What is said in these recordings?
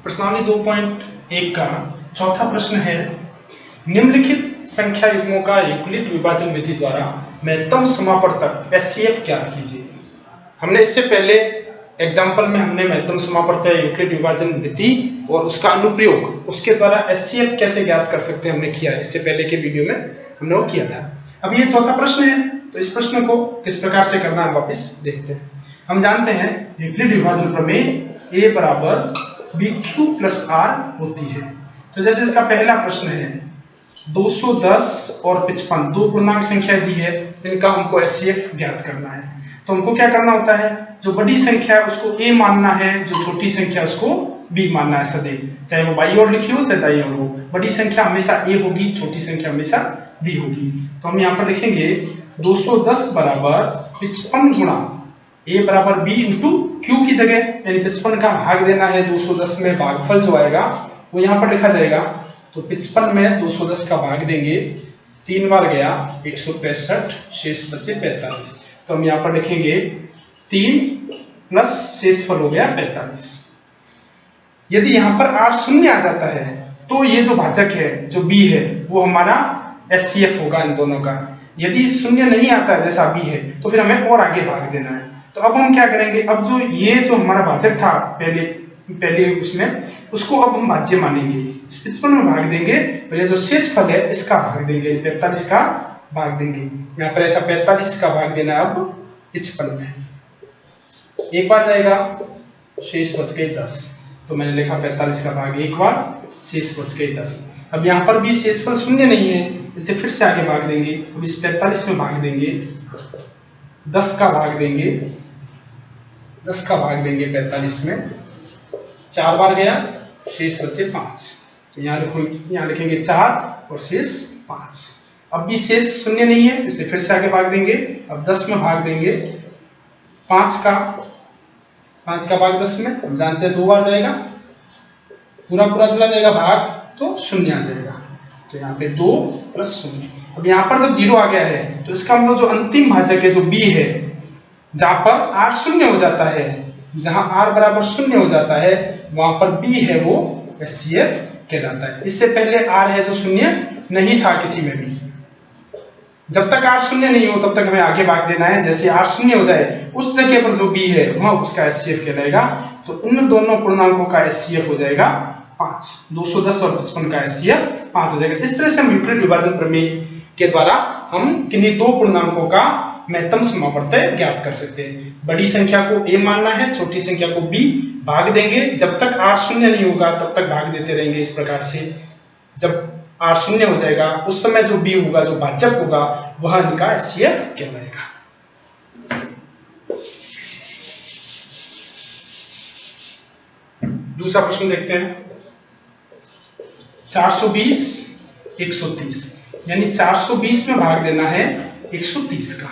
प्रश्नावली 2.1 का चौथा प्रश्न है, निम्नलिखित संख्या युग्मों का यूक्लिड विभाजन विधि द्वारा महत्तम समापवर्तक एचसीएफ ज्ञात कीजिए। हमने इससे पहले एग्जाम्पल में हमने महत्तम समापवर्तक यूक्लिड विभाजन विधि और उसका अनुप्रयोग, उसके द्वारा एचसीएफ कैसे ज्ञात कर सकते हैं हमने किया, इससे पहले के वीडियो में हमने वो किया था। अब ये चौथा प्रश्न है, तो इस प्रश्न को किस प्रकार से करना है वापस देखते हैं। हम जानते हैं यूक्लिड विभाजन प्रमेय ए बराबर BQ प्लस R होती है। तो जैसे इसका पहला प्रश्न है 210 और 55 दो पूर्णांक संख्या दी है, इनका हमको एचसीएफ ज्ञात करना है। तो हमको क्या करना होता है, जो बड़ी संख्या है उसको A मानना है, जो छोटी संख्या है उसको B मानना है सदैव, चाहे वो बाई ओर लिखी हो चाहे दाई ओर हो। बड़ी संख्या हमेशा A होगी, छोटी संख्या हमेशा B होगी। तो हम यहाँ पर लिखेंगे 210 बराबर 55 गुणा A बराबर B इंटू Q की जगह यानी 55 का भाग देना है 210 में, भागफल जो आएगा वो यहाँ पर लिखा जाएगा। तो 55 में 210 का भाग देंगे, 3 बार गया 165, शेष बचे 45। तो हम यहाँ पर लिखेंगे 3 प्लस शेषफल हो गया 45। यदि यहाँ पर R शून्य आ जाता है तो ये जो भाजक है जो B है वो हमारा एचसीएफ होगा इन दोनों का। यदि शून्य नहीं आता है जैसा B है तो फिर हमें और आगे भाग देना है। तो अब हम क्या करेंगे, अब जो ये जो हमारा भाजक था पहले उसमें, उसको अब हम भाज्य मानेंगे, 55 में भाग देंगे और ये जो शेषफल है इसका भाग देंगे, 45 का भाग देंगे। यहाँ पर ऐसा 45 का भाग देना है अब 55 में, एक बार जाएगा शेष बच गए 10। तो मैंने लिखा 45 का भाग एक बार, शेष बच गए 10। अब यहाँ पर भी शेषफल शून्य नहीं है, इसे फिर से आगे भाग देंगे। अब इस 45 में भाग देंगे, 10 का भाग देंगे, 10 का भाग देंगे 45 में, 4 बार गया, शेष बचे 5। तो यहाँ लिखेंगे 4 और शेष 5। अब भी शेष शून्य नहीं है, इसे फिर से आगे भाग देंगे। अब 10 में भाग देंगे, 5 का भाग 10 में, हम जानते हैं 2 बार जाएगा, पूरा चला जाएगा भाग तो शून्य आ जाएगा। तो यहाँ पे 2 प्लस शून्य। अब यहाँ पर जब 0 आ गया है तो इसका मतलब जो अंतिम भाजक है जो B है, जहां पर R शून्य हो जाता है, जहां R बराबर शून्य हो जाता है वहां पर B है वो एचसीएफ कहलाता है। इससे पहले R है जो शून्य नहीं था किसी में भी। जब तक R शून्य नहीं हो तब तक हमें आगे भाग देना है। जैसे R शून्य हो जाए उस जगह पर जो B है वहां उसका एचसीएफ कहलाएगा। तो उन दोनों पूर्णांकों का एचसीएफ हो जाएगा 5। 210 और 55 का एचसीएफ 5 हो जाएगा। इस तरह से हम यूक्लिड विभाजन प्रमेय के द्वारा हम किन्हीं दो पूर्णांकों का महत्तम समापवर्तक ज्ञात कर सकते हैं। बड़ी संख्या को A मानना है, छोटी संख्या को B, भाग देंगे। जब तक R शून्य नहीं होगा तब तक भाग देते रहेंगे इस प्रकार से। जब R शून्य हो जाएगा उस समय जो B होगा, जो भाजक होगा, वह इनका एचसीएफ कहलाएगा। दूसरा प्रश्न देखते हैं। 420 130 यानी 420 में भाग देना है 130 का।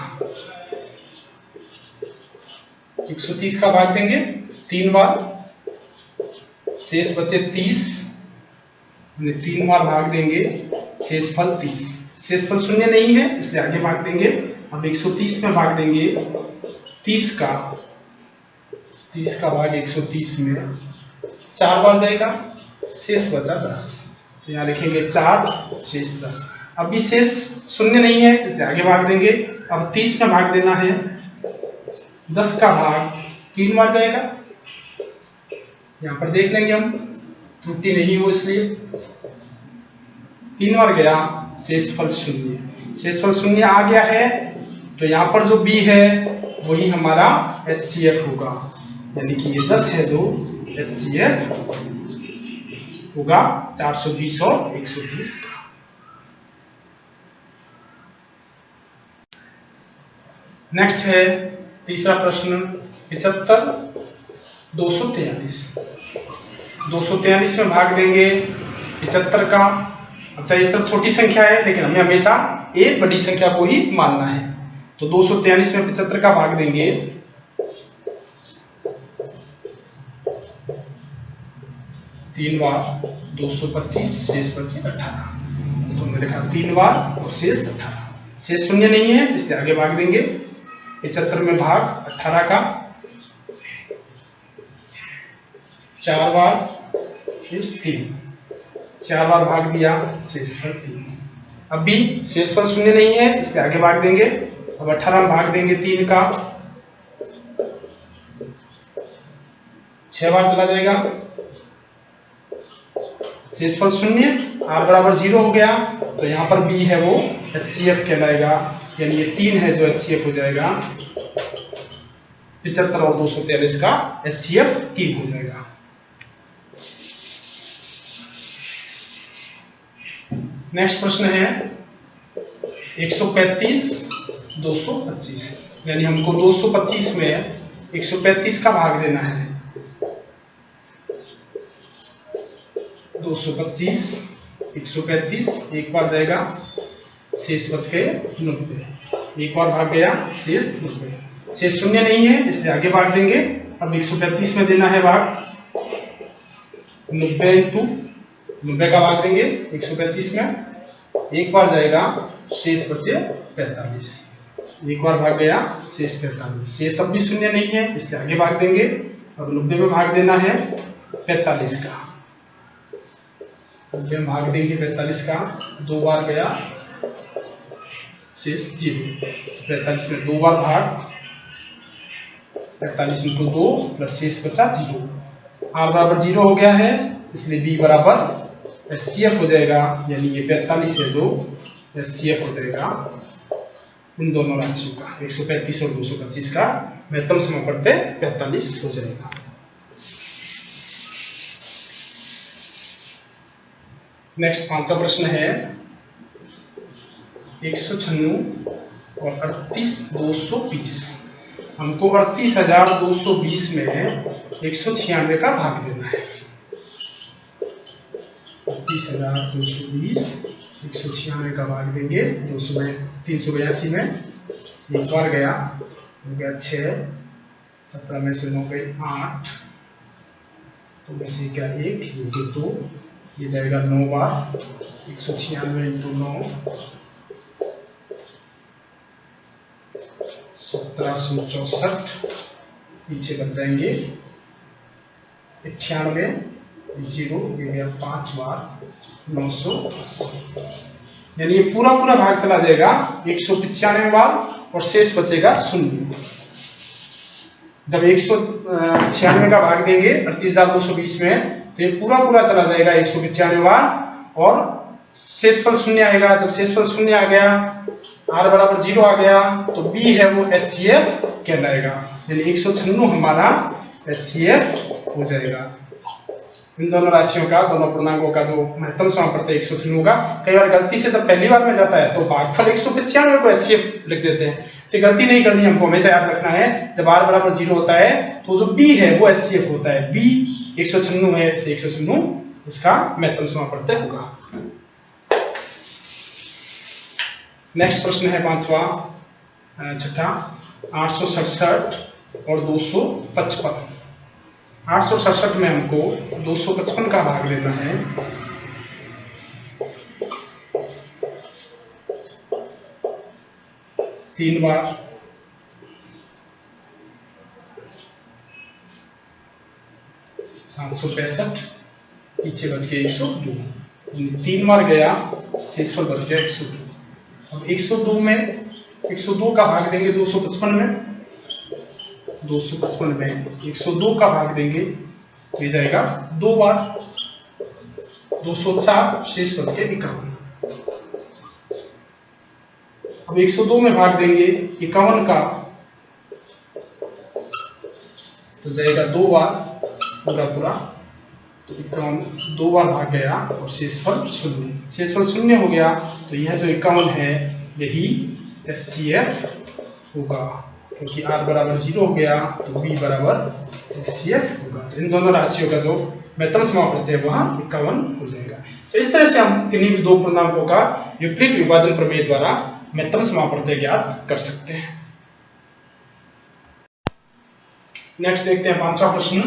130 का भाग देंगे 3 बार, शेष बचे 30, 3 बार भाग देंगे, शेषफल 30। शेषफल शून्य नहीं है इसलिए आगे भाग देंगे। अब 130 में भाग देंगे 30 का भाग 130 में, 4 बार जाएगा, शेष बचा 10। तो यहाँ लिखेंगे 4 शेष 10। अभी शेष शून्य नहीं है इसलिए आगे भाग देंगे। अब 30 में भाग देना है, 10 का भाग 3 बार जाएगा। यहाँ पर देख लेंगे हम, त्रुटि नहीं हो इसलिए 3 बार गया, शेषफल शून्य। शेषफल शून्य आ गया है तो यहाँ पर जो B है वही हमारा एचसीएफ होगा, यानी कि ये 10 है जो एचसीएफ होगा 420 और 130 का। नेक्स्ट है तीसरा प्रश्न 75 243। 243 में भाग देंगे 75 का। अच्छा, ये सब छोटी संख्या है लेकिन हमें हमेशा एक बड़ी संख्या को ही मानना है। तो 243 में 75 का भाग देंगे, 3 बार, 225, शेष बचे 18। तो हमने लिखा 3 बार और शेष 18। शेष शून्य नहीं है इसलिए आगे भाग देंगे। 75 में भाग 18 का, 4 बार, शेष 3। 4 बार भाग दिया, शेषफल 3। अब भी शेषफल शून्य नहीं है, इसलिए आगे भाग देंगे। अब 18 में भाग देंगे 3 का, 6 बार चला जाएगा, शेषफल शून्य, r बराबर 0 हो गया। तो यहाँ पर b है वो HCF कहलाएगा, यानी ये 3 है जो HCF हो जाएगा। 75 और 243 का HCF 3 हो जाएगा। नेक्स्ट प्रश्न है 135 225, यानी हमको 225 में 135 का भाग देना है। 225 135, एक बार जाएगा, शेष बच गए 90। एक बार भाग गया, शेष 90। शेष शून्य नहीं है, इसलिए आगे भाग देंगे। अब 135 में देना है भाग, 90 इंटू 90 का भाग देंगे 135 में। एक बार जाएगा, शेष बचे 45। एक बार भाग गया, शेष 45। शेष अब भी शून्य नहीं है, इसलिए आगे भाग देंगे। अब 90 में भाग देना है 45 का, 90 में भाग देंगे 45 का। 2 बार गया, शेष 0। 45 में 2 बार भाग, 45 इंटू 2 प्लस शेष बचा 0। r बराबर 0 हो गया है, इसलिए b बराबर HCF हो जाएगा, यानी ये 45 है जो HCF हो जाएगा इन दोनों राशियों का। 135 और 225 का महत्तम समापत्ति 45 हो जाएगा। नेक्स्ट 5वां प्रश्न है 196 और 38220। हमको 38220 में 196 का भाग देना है। 38220 196 का भाग देंगे 382 में। एक बार गया, हो गया 6, 17 में से 9 गए 8, तो में से क्या 1, ये 2, ये जाएगा 9 बार। 196 इंटू 9 1764, पीछे बच जाएंगे 98, 0, ये गया 5 बार 980, यानी ये पूरा पूरा भाग चला जाएगा 195 बार और शेष बचेगा 0। जब 196 का भाग देंगे 38220 में, तो ये पूरा पूरा चला जाएगा 195 बार और शेषफल 0 आएगा। जब शेषफल 0 आ गया, r बराबर 0 आ गया, तो b है वो HCF कहलाएगा, यानी 196 हमारा HCF हो जाएगा। इन दोनों राशियों का, दोनों पूर्णांकों का जो महत्तम समापत्ति 196 का। कई बार गलती से जब पहली बार में जाता है तो भागफल 195 को HCF लिख देते हैं, तो गलती नहीं करनी, हमको हमेशा याद रखना है। जब r बराबर 0 होता है तो जो b है वो HCF होता है। b 196 है, इसलिए 196 इसका महत्तम समापत्ति होगा। नेक्स्ट प्रश्न है 5वां, 6ठा 867 और 255। 867 में हमको 255 का भाग देना है। तीन बार, 765, पीछे बच गया 102। 3 बार गया, शेषफल बच गया 102। अब 102 में 102 का भाग देंगे 255 में। 255 में 102 का भाग देंगे, ये जाएगा 2 बार, 204, शेष बच के 51। अब 102 में भाग देंगे 51 का, तो जाएगा 2 बार पूरा पूरा, तो 51 2 बार भाग गया और शेषफल 0। शेषफल 0 हो गया, तो यह जो 51 है यही HCF होगा, क्योंकि r बराबर 0 हो गया तो b बराबर HCF होगा। तो इन दोनों राशियों का जो महत्तम समापत्ति है वहां 51 हो जाएगा। तो इस तरह से हम किन्हीं भी दो पूर्णांकों का विपरीत विभाजन प्रमेय द्वारा महत्तम समापत्ति ज्ञात कर सकते हैं। नेक्स्ट देखते हैं 5वां प्रश्न।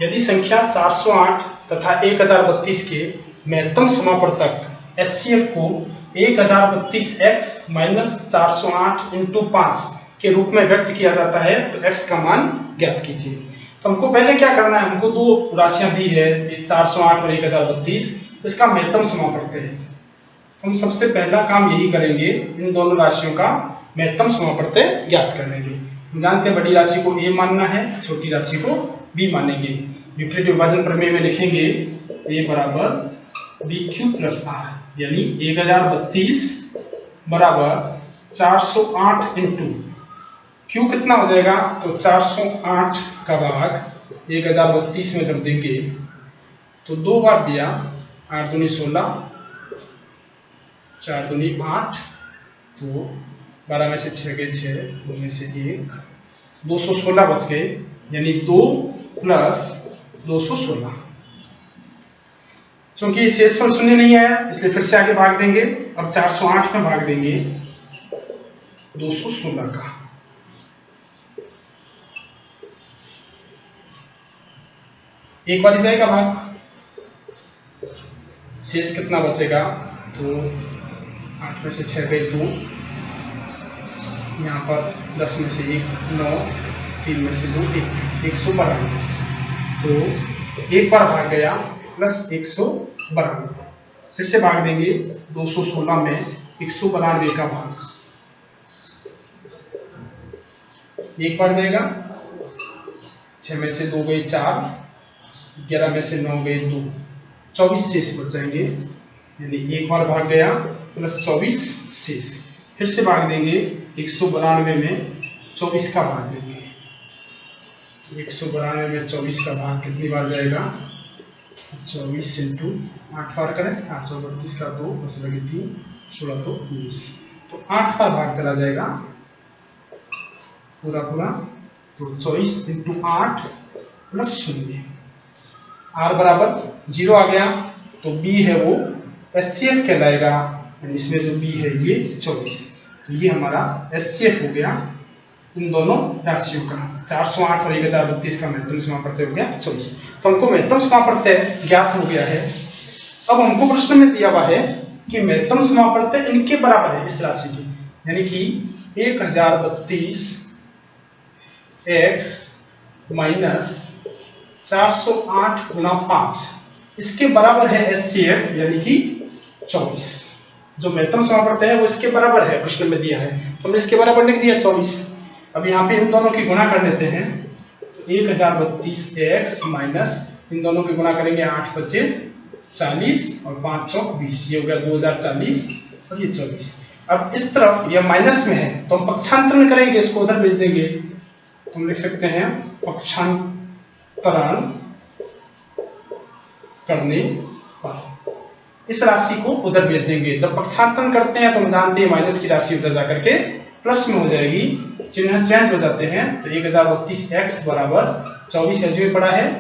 यदि संख्या 408 तथा 1032 के महत्तम समापवर्तक HCF को 1032x माइनस 408 इंटू 5 के रूप में व्यक्त किया जाता है, तो x का मान ज्ञात कीजिए। तो हमको पहले क्या करना है, हमको दो राशियां दी है, एक 408 और 1032, इसका महत्तम समापड़ते हैं। हम सबसे पहला काम यही करेंगे, इन दोनों राशियों का महत्तम समापड़ते ज्ञात कर लेंगे। हम जानते हैं बड़ी राशि को a मानना है, छोटी राशि को b मानेंगे। विपरीत विभाजन प्रमेय में लिखेंगे a बराबर bq प्लस r, यानी 1032 बराबर 408 इंटू q कितना हो जाएगा, तो 408 का भाग 1032 में जब देंगे तो 2 बार दिया, 8 दूनी 16, 4 दूनी 8, तो 12 में से 6 गए 6, 2 में से 1, 216 बच गए, यानी 2 प्लस 216। क्योंकि शेषफल शून्य नहीं आया इसलिए फिर से आगे भाग देंगे। अब 408 में भाग देंगे 216 का, एक बार ही जाएगा भाग, शेष कितना बचेगा, तो 8 में से 6 गए 2, यहाँ पर 10 में से 1 9, 3 में से 2 1, 192, तो एक बार भाग गया प्लस 192, फिर से भाग देंगे 216 में 192 का भाग, एक बार जाएगा, 6 में से 2 गए 4, 11 में से 9 गए 2, 24 शेष बच जाएंगे, यानी एक बार भाग गया प्लस 24 शेष, फिर से भाग देंगे 192 में 24 का भाग देंगे, तो 192 में 24 का भाग कितनी बार जाएगा, 24 इंटू 8 बार करें, 8 32 का 2 बस लगे 3, 16 तो 19, तो 8 बार भाग चला जाएगा पूरा पूरा, तो 24 इंटू 8 प्लस 0, r बराबर 0 आ गया, तो b है वो HCF कहलाएगा, इसमें जो b है ये 24, तो ये हमारा HCF हो गया इन दोनों राशियों का। 408 और 1032 का महत्तम समापड़ते हो गया 24, तो हमको महत्तम समापड़ते ज्ञात हो गया है। अब हमको प्रश्न में दिया हुआ है कि महत्तम समापड़ते इनके बराबर है इस राशि की, यानी कि 1032 x माइनस 408 गुना 5, इसके बराबर है HCF, यानी कि 24। जो महत्तम समापड़ते है वो इसके बराबर है, प्रश्न में दिया है, तो हमने इसके बराबर लिख दिया 24। अब यहाँ पे इन दोनों की गुणा कर लेते हैं, तो 1032x माइनस इन दोनों की गुणा करेंगे, 8 बचे 40 और 5 चौक 20, ये हो गया 2040 और ये 24। अब इस तरफ यह माइनस में है तो हम पक्षांतरण करेंगे, इसको उधर भेज देंगे, तो हम लिख सकते हैं पक्षांतरण करने पर इस राशि को उधर भेज देंगे। जब पक्षांतरण करते हैं तो हम जानते हैं माइनस की राशि उधर जाकर के प्लस में हो जाएगी, चिन्ह चेंज हो जाते हैं, तो 1032x बराबर 24 जो ही पड़ा है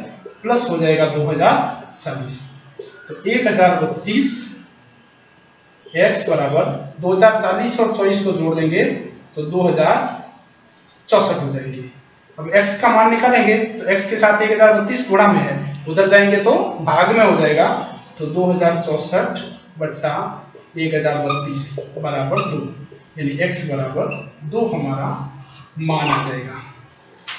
प्लस हो जाएगा 2040, तो 1032x बराबर 2040 और 24 को जोड़ देंगे तो 2064 हो जाएगी। अब x का मान निकालेंगे तो x के साथ 1032 गुणा में है, उधर जाएंगे तो भाग में हो जाएगा, तो 2064 बट्टा 1032 बराबर 2, यानी x बराबर 2 हमारा मान आ जाएगा।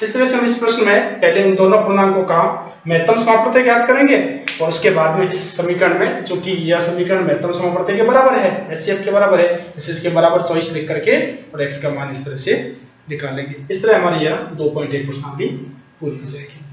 इस तरह से हम इस प्रश्न में पहले इन दोनों पूर्णांकों का महत्तम समापड़ते ज्ञात करेंगे और उसके बाद में इस समीकरण में, चूंकि यह समीकरण महत्तम समापड़ते के बराबर है, HCF के बराबर है, इसलिए इसके बराबर 24 लिख करके और x का मान इस तरह से निकालेंगे। इस तरह हमारी यह 2.1 प्रश्नावली पूरी हो जाएगी।